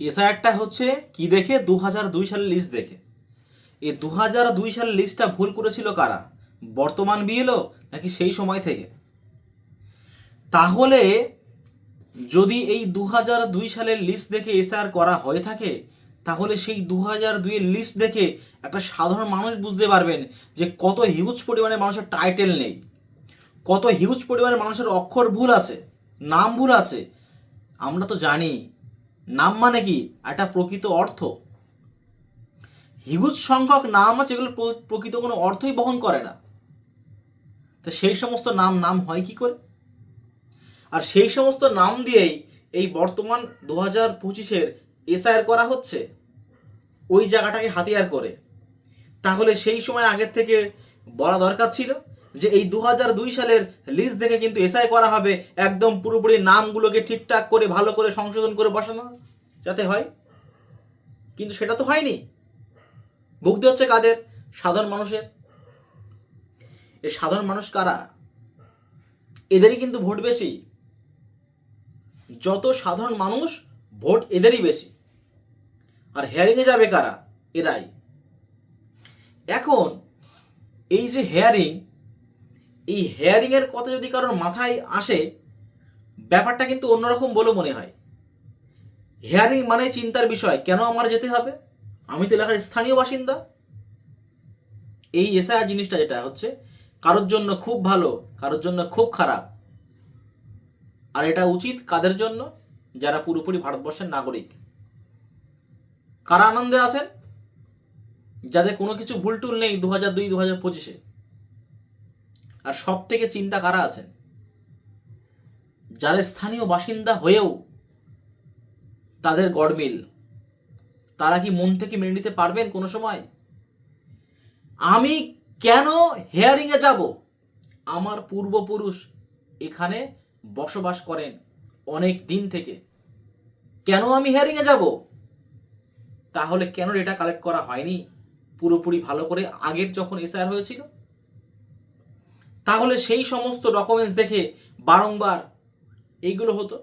এসআইআরটা হচ্ছে কি দেখে? 2002 সালের লিস্ট দেখে। এই 2002 সালের লিস্টটা ভুল করেছিল কারা? বর্তমান বিএলও নাকি সেই সময় থেকে? তাহলে যদি এই 2002 সালের লিস্ট দেখে এসআইআর করা হয়ে থাকে, তাহলে সেই 2002 এর লিস্ট দেখে একটা সাধারণ মানুষ বুঝতে পারবেন যে কত হিউজ পরিমাণে মানুষের টাইটেল নেই, কত হিউজ পরিমাণে মানুষের অক্ষর ভুল আছে, নাম ভুল আছে। আমরা তো জানি নাম মানে কি একটা প্রকৃত অর্থ। হিউজ সংখ্যক নাম আছে যেগুলো প্রকৃত কোনো অর্থই বহন করে না। তো সেই সমস্ত নাম নাম হয় কি করে? আর সেই সমস্ত নাম দিয়েই এই বর্তমান 2025-এর এসআইআর করা হচ্ছে ওই জায়গাটাকে হাতিয়ার করে। তাহলে সেই সময় আগের থেকে বলা দরকার ছিল যে এই 2002 সালের লিস্ট দেখে কিন্তু এসআই করা হবে, একদম পুরোপুরি নামগুলোকে ঠিকঠাক করে ভালো করে সংশোধন করে বসানো যাতে হয়। কিন্তু সেটা তো হয়নি। ভুগতে হচ্ছে কাদের? সাধারণ মানুষের। এই সাধারণ মানুষ কারা? এদেরই কিন্তু ভোট বেশি। যত সাধারণ মানুষ ভোট এদেরই বেশি। আর হেয়ারিংয়ে যাবে কারা? এরাই। এখন এই যে হেয়ারিং, এই হেয়ারিংয়ের কথা যদি কারোর মাথায় আসে, ব্যাপারটা কিন্তু অন্যরকম বলে মনে হয়। হেয়ারিং মানে চিন্তার বিষয়, কেন আমার যেতে হবে? আমি তো এলাকার স্থানীয় বাসিন্দা। এই এসআইআর জিনিসটা যেটা হচ্ছে কারোর জন্য খুব ভালো, কারোর জন্য খুব খারাপ। আর এটা উচিত কাদের জন্য? যারা পুরোপুরি ভারতবর্ষের নাগরিক। কারা আনন্দে আছেন? যাদের কোনো কিছু ভুল টুল নেই 2002 2025-এ। আর সব থেকে চিন্তা কারা আছেন? যারা স্থানীয় বাসিন্দা হয়েও তাদের গড়মিল। তারা কি মন থেকে মেনে নিতে পারবেন কোনো সময়? আমি কেন হেয়ারিংয়ে যাব? আমার পূর্বপুরুষ এখানে বসবাস করেন অনেক দিন থেকে, কেন আমি হেয়ারিংয়ে যাব? তাহলে কেন ডেটা কালেক্ট করা হয়নি পুরোপুরি ভালো করে আগের যখন এসআইআর হয়েছিল? তাহলে সেই সমস্ত ডকুমেন্টস দেখে বারংবার এইগুলো হতো।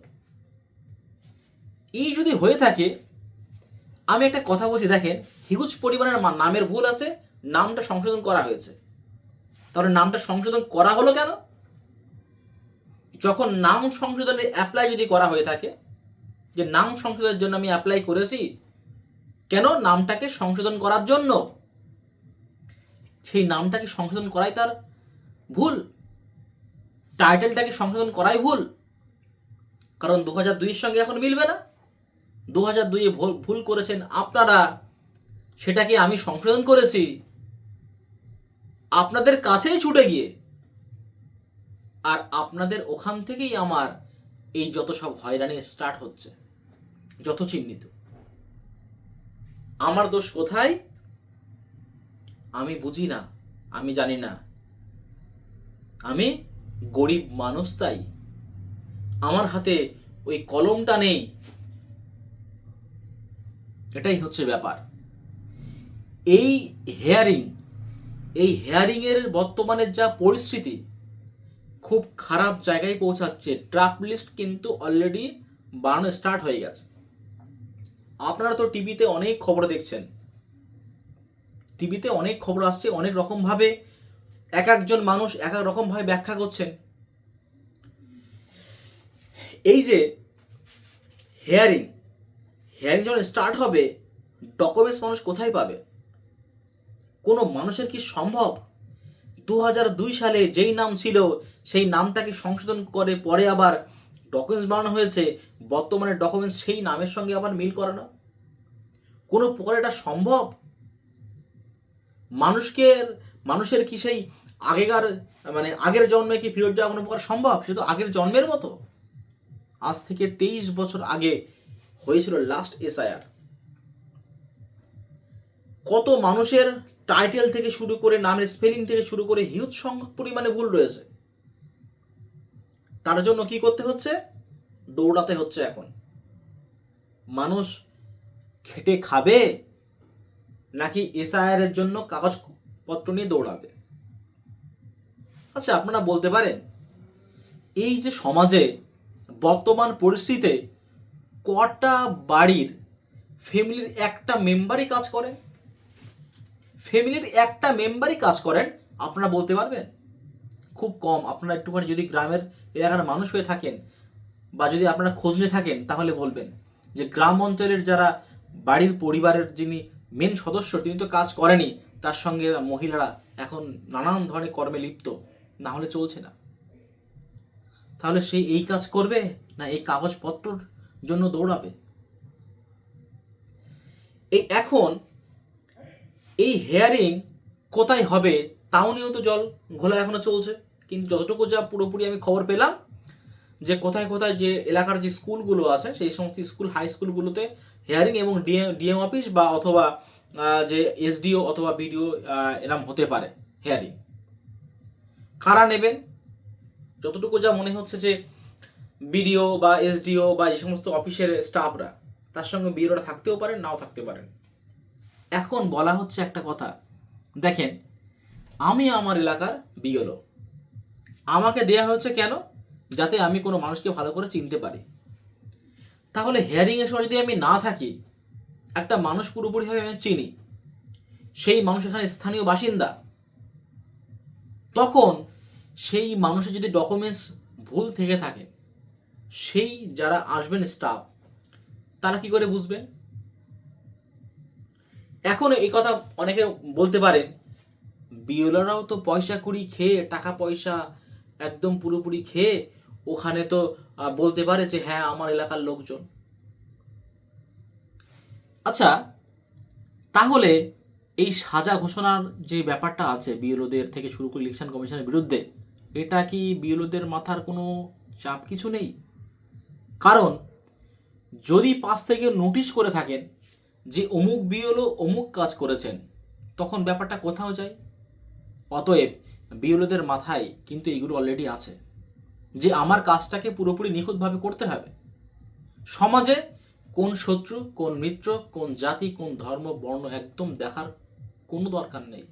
এই যদি হয়ে থাকে, আমি একটা কথা বলছি, দেখেন হিউজ পরিমাণের নামের ভুল আছে, নামটা সংশোধন করা হয়েছে। তাহলে নামটা সংশোধন করা হলো কেন? যখন নাম সংশোধনের অ্যাপ্লাই যদি করা হয়ে থাকে, যে নাম সংশোধনের জন্য আমি অ্যাপ্লাই করেছি, কেন? নামটাকে সংশোধন করার জন্য। সেই নামটাকে সংশোধন করাই তার ভুল, টাইটেলটাকে সংশোধন করাই ভুল। কারণ 2002-এর সঙ্গে এখন মিলবে না। 2002-এ ভুল করেছেন আপনারা, সেটাকে আমি সংশোধন করেছি আপনাদের কাছেই ছুটে গিয়ে। আর আপনাদের ওখান থেকেই আমার এই যত সব হয়রানি স্টার্ট হচ্ছে, যত চিহ্নিত। আমার দোষ কোথায়? আমি বুঝি না, আমি জানি না। আমি গরিব মানুষ, তাই আমার হাতে ওই কলমটা নেই। এটাই হচ্ছে ব্যাপার। এই হেয়ারিং, এই হেয়ারিংয়ের বর্তমানের যা পরিস্থিতি, খুব খারাপ জায়গায় পৌঁছাচ্ছে। ড্রাফট লিস্ট কিন্তু অলরেডি বানানো স্টার্ট হয়ে গেছে। আপনারা তো টিভিতে অনেক খবর দেখছেন, টিভিতে অনেক খবর আসছে, অনেক রকমভাবে এক একজন মানুষ এক এক রকমভাবে ব্যাখ্যা করছেন। এই যে হেয়ারিং, হেয়ারিং যখন স্টার্ট হবে, ডকুমেন্টস মানুষ কোথায় পাবে? কোনো মানুষের কি সম্ভব 2002 সালে যেই নাম ছিল সেই নামটাকে সংশোধন করে পরে আবার ডকুমেন্টস বানানো হয়েছে, বর্তমানে ডকুমেন্টস সেই নামের সঙ্গে আবার মিল করানো? কোনো প্রকার এটা সম্ভব? মানুষের কি সেই আগেকার আগের জন্মে কি ফেরত যাওয়া কোনো প্রকার সম্ভব? সে তো আগের জন্মের মতো। আজ থেকে 23 বছর আগে হয়েছিল লাস্ট এসআইআর। কত মানুষের টাইটেল থেকে শুরু করে নামের স্পেলিং থেকে শুরু করে হিউজ সংখ্যক পরিমাণে ভুল রয়েছে। তার জন্য কি করতে হচ্ছে? দৌড়াতে হচ্ছে। এখন মানুষ খেটে খাবে নাকি এসআইআর এর জন্য কাগজপত্র নিয়ে দৌড়াবে? আচ্ছা, আপনারা বলতে পারেন এই যে সমাজে বর্তমান পরিস্থিতিতে কটা বাড়ির ফ্যামিলির একটা মেম্বারই কাজ করেন? ফ্যামিলির একটা মেম্বারই কাজ করেন আপনারা বলতে পারবেন? খুব কম। আপনারা একটুখানি যদি গ্রামের এলাকার মানুষ হয়ে থাকেন বা যদি আপনারা খোঁজ নিয়ে থাকেন তাহলে বলবেন যে গ্রাম অঞ্চলের যারা বাড়ির পরিবারের যিনি মেন সদস্য তিনি তো কাজ করেনি, তার সঙ্গে মহিলারা এখন নানান ধরনের কর্মে লিপ্ত, না হলে চলছে না। তাহলে সেই এই কাজ করবে না এই কাগজপত্রর জন্য দৌড়াবে? এই এখন এই হেয়ারিং কোথায় হবে তাও নিয়েও তো জল ঘোলা এখনো চলছে। কিন্তু যতটুকু যা পুরোপুরি আমি খবর পেলাম যে কোথায় কোথায় যে এলাকার যে স্কুলগুলো আছে সেই সমস্ত স্কুল, হাই স্কুলগুলোতে হেয়ারিং এবং ডিএম অফিস বা অথবা যে এসডিও অথবা বিডিও এরম হতে পারে হেয়ারিং। কারা নেবেন? যতটুকু যা মনে হচ্ছে যে বিডিও বা এসডিও বা যে সমস্ত অফিসের স্টাফরা, তার সঙ্গে বিডিওরা থাকতেও পারেন, নাও থাকতে পারেন। এখন বলা হচ্ছে একটা কথা, দেখেন আমি আমার এলাকার বিএলও, আমাকে দেয়া হচ্ছে কেন? যাতে আমি কোনো মানুষকে ভালো করে চিনতে পারি। তাহলে হেয়ারিং এর সময় যদি আমি না থাকি, একটা মানুষ পুরোপুরিভাবে আমি চিনি, সেই মানুষ এখানে স্থানীয় বাসিন্দা, তখন সেই মানুষের যদি ডকুমেন্টস ভুল থেকে থাকে, সেই যারা আসবেন স্টাফ তারা কি করে বুঝবেন? এখন এই কথা অনেকে বলতে পারেন বিওলারাও তো পয়সা কুড়ি খেয়ে, টাকা পয়সা একদম পুরোপুরি খেয়ে ওখানে তো বলতে পারে যে হ্যাঁ আমার এলাকার লোকজন। আচ্ছা, তাহলে এই সাজা ঘোষণার যে ব্যাপারটা আছে বিএলওদের থেকে শুরু করে ইলেকশন কমিশনের বিরুদ্ধে, এটা কি বিএলওদের মাথার কোনো চাপ কিছু নেই? কারণ যদি পাশ থেকে নোটিশ করে থাকেন যে অমুক বিএলও অমুক কাজ করেছেন, তখন ব্যাপারটা কোথাও যায়। অতএব বিএলওদের মাথায় কিন্তু এগুলো অলরেডি আছে যে আমার কাজটাকে পুরোপুরি নিখুঁতভাবে করতে হবে। সমাজে কোন শত্রু, কোন মিত্র, কোন জাতি, কোন ধর্ম, বর্ণ একদম দেখার কোনো দরকার নেই,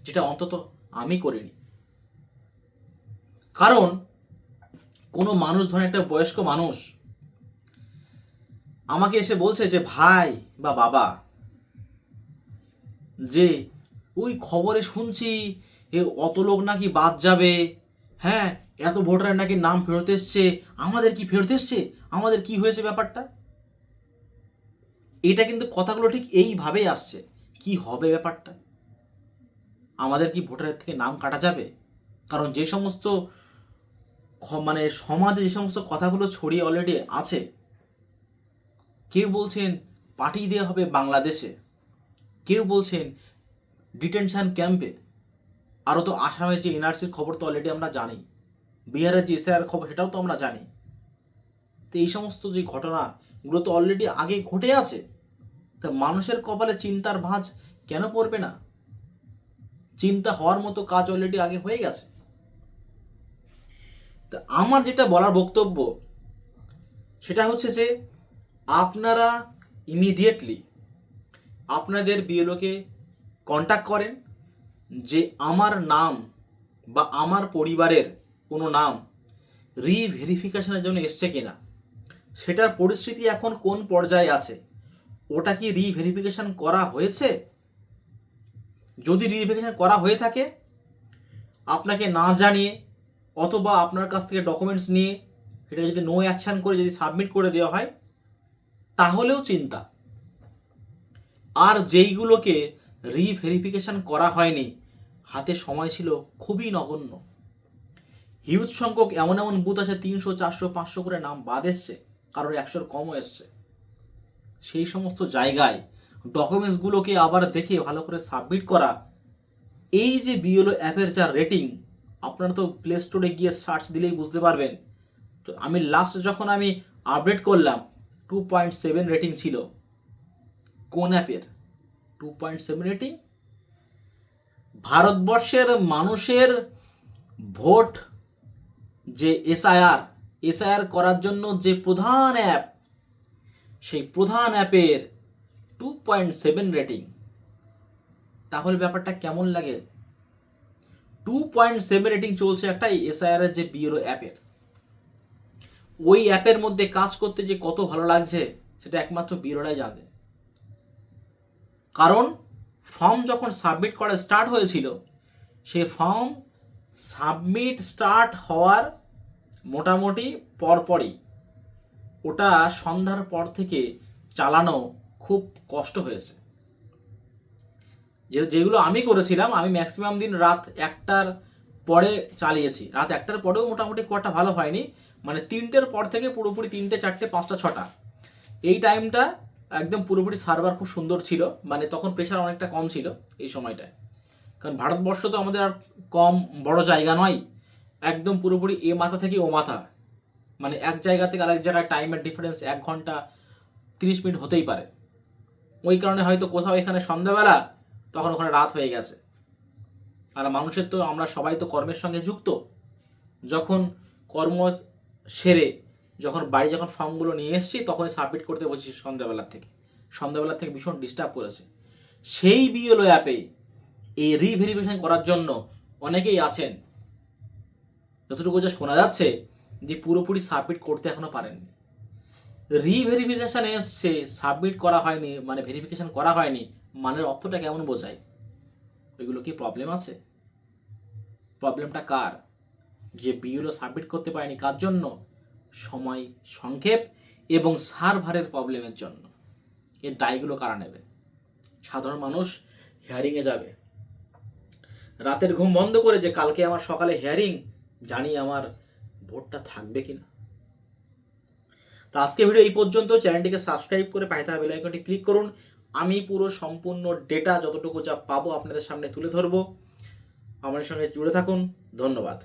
যেটা অন্তত আমি করিনি। কারণ কোনো মানুষ, ধরেন একটা বয়স্ক মানুষ আমাকে এসে বলছে যে ভাই বা বাবা, যে ওই খবরে শুনছি অত লোক নাকি বাদ যাবে, হ্যাঁ এত ভোটারের নাকি নাম ফেরত এসছে, আমাদের কি ফেরত এসছে, আমাদের কি হয়েছে ব্যাপারটা? এটা কিন্তু কথাগুলো ঠিক এইভাবেই আসছে। কি হবে ব্যাপারটা? আমাদের কি ভোটারের থেকে নাম কাটা যাবে? কারণ যে সমস্ত মানে সমাজে যে সমস্ত কথাগুলো ছড়িয়ে অলরেডি আছে, কেউ বলছেন পাঠিয়ে দেওয়া হবে বাংলাদেশে, কেউ বলছেন ডিটেনশন ক্যাম্পে, আরও তো আসামের যে এনআরসির খবর তো অলরেডি আমরা জানি, বিহারের যে এসআইআর খবর সেটাও তো আমরা জানি। তো এই সমস্ত যে ঘটনাগুলো তো অলরেডি আগে ঘটে আছে, তা মানুষের কপালে চিন্তার ভাঁজ কেন পড়বে না? চিন্তা হওয়ার মতো কাজ অলরেডি আগে হয়ে গেছে। তা আমার যেটা বলার বক্তব্য সেটা হচ্ছে যে আপনারা ইমিডিয়েটলি আপনাদের বিএলওকে কন্ট্যাক্ট করেন যে আমার নাম বা আমার পরিবারের কোনো নাম রিভেরিফিকেশনের জন্য এসছে কিনা, সেটার পরিস্থিতি এখন কোন পর্যায়ে আছে, ওটা কি রিভেরিফিকেশন করা হয়েছে? যদি রিভেরিফিকেশন করা হয়ে থাকে, আপনাকে না জানিয়ে অথবা আপনার কাছ থেকে ডকুমেন্টস নিয়ে সেটা যদি নো অ্যাকশন করে যদি সাবমিট করে দেওয়া হয় তাহলেও চিন্তা। আর যেইগুলোকে রিভেরিফিকেশন করা হয়নি, হাতে সময় ছিল খুবই নগণ্য, হিউজ সংখ্যক এমন এমন বুথ আছে 300, 400, 500 করে নাম বাদ এসছে, কারোর 100-র কমও এসছে। সেই সমস্ত জায়গায় ডকুমেন্টসগুলোকে আবার দেখে ভালো করে সাবমিট করা, এই যে বিএলও অ্যাপের যা রেটিং, আপনারা তো প্লে স্টোরে গিয়ে সার্চ দিলেই বুঝতে পারবেন। তো আমি লাস্ট যখন আমি আপডেট করলাম 2.7 রেটিং ছিল। কোন অ্যাপের 2.7 রেটিং? ভারতবর্ষের মানুষের ভোট যে এসআইআর করার জন্য যে প্রধান অ্যাপ, সেই প্রধান অ্যাপের 2.7 রেটিং। তাহলে ব্যাপারটা কেমন লাগে? 2.7 রেটিং চলছে একটা এসআইআর এর যে বিএলও অ্যাপের। ওই অ্যাপের মধ্যে কাজ করতে যে কত ভালো লাগছে সেটা একমাত্র বিএলওরাই জানে। কারণ ফর্ম যখন সাবমিট করা স্টার্ট হয়েছিল, সেই ফর্ম সাবমিট স্টার্ট হওয়ার মোটামুটি পরপরই ওটা সন্ধ্যার পর থেকে চালানো খুব কষ্ট হয়েছে। যেগুলো আমি করেছিলাম, আমি ম্যাক্সিমাম দিন রাত 1টার পরে চালিয়েছি। রাত 1টার পরেও মোটামুটি খুব একটা ভালো হয়নি, মানে 3টের পর থেকে পুরোপুরি 3টে, 4টে, 5টা, 6টা এই টাইমটা একদম পুরোপুরি সার্ভার খুব সুন্দর ছিল, মানে তখন প্রেশার অনেকটা কম ছিল এই সময়টায়। কারণ ভারতবর্ষ তো আমাদের আর কম বড় জায়গা নয়, একদম পুরোপুরি এ মাথা থেকে ও মাথা, মানে এক জায়গা থেকে আরেক জায়গায় টাইমের ডিফারেন্স 1 ঘন্টা 30 মিনিট হতেই পারে। ওই কারণে হয়তো কোথাও এখানে সন্ধ্যাবেলা, তখন ওখানে রাত হয়ে গেছে। আর মানুষের তো, আমরা সবাই তো কর্মের সঙ্গে যুক্ত। যখন কর্ম সেরে যখন বাড়ি যখন ফর্মগুলো নিয়ে এসেছি, তখনই সাবমিট করতে বসেছি সন্ধ্যাবেলার থেকে ভীষণ ডিস্টার্ব করেছে। সেই বিএলও অ্যাপে এই রিভেরিফিকেশন করার জন্য অনেকেই আছেন, যতটুকু যা শোনা যাচ্ছে যে পুরোপুরি সাবমিট করতে এখনো পারেননি। রিভেরিফিকেশন এসছে, সাবমিট করা হয়নি, মানে ভেরিফিকেশন করা হয়নি, মানের অর্থটা কেমন বোঝায়? ওইগুলো কি প্রবলেম আছে? প্রবলেমটা কার? যে বিএলও সাবমিট করতে পারেনি, কার জন্য? সময় সংক্ষেপ এবং সার্ভারের প্রবলেমের জন্য। এর দায়গুলো কারা নেবে? সাধারণ মানুষ হিয়ারিংয়ে যাবে, রাতের ঘুম বন্ধ করে যে কালকে আমার সকালে হিয়ারিং, জানি আমার ভোটটা থাকবে কিনা। তো আজকে ভিডিও এই পর্যন্ত। চ্যানেলটিকে সাবস্ক্রাইব করে পাশে থাকা বেল আইকনটি ক্লিক করুন। আমি পুরো সম্পূর্ণ ডেটা যতটুকু যা পাবো আপনাদের সামনে তুলে ধরবো। আমাদের সঙ্গে জুড়ে থাকুন। ধন্যবাদ।